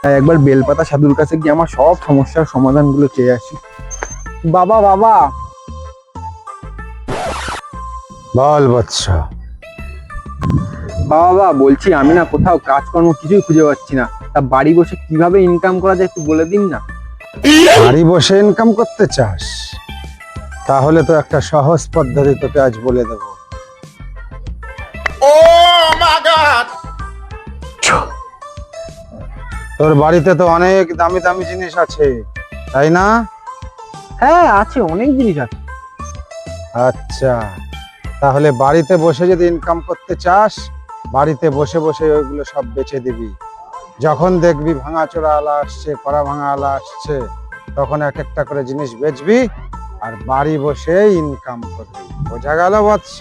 তাই একবার বেলপাতা সাধুর কাছে গিয়ে আমার সব সমস্যার সমাধানগুলো চেয়ে আসি। বাবা বাবা বল বৎস। বাবা বলছি আমি না কোথাও কাজকর্ম কিছুই খুঁজে পাচ্ছি না, তা বাড়ি বসে কিভাবে ইনকাম করা যায় একটু বলে দিন না। বাড়ি বসে ইনকাম করতে চাস? তাহলে তো একটা সহজ পদ্ধতি তোকে আজ বলে দেব। তোর বাড়িতে তো অনেক দামি দামি জিনিস আছে, তাই না? হ্যাঁ আছে, অনেক জিনিস আছে। আচ্ছা, তাহলে বাড়িতে বসে যদি ইনকাম করতে চাস, বাড়িতে বসে বসে ওইগুলো সব বেচে দিবি। যখন দেখবি ভাঙাচোরা আলা আসছে, কড়া ভাঙা আলা আসছে, তখন এক একটা করে জিনিস বেচবি আর বাড়ি বসে ইনকাম করবি। বোঝা গেল বৎস?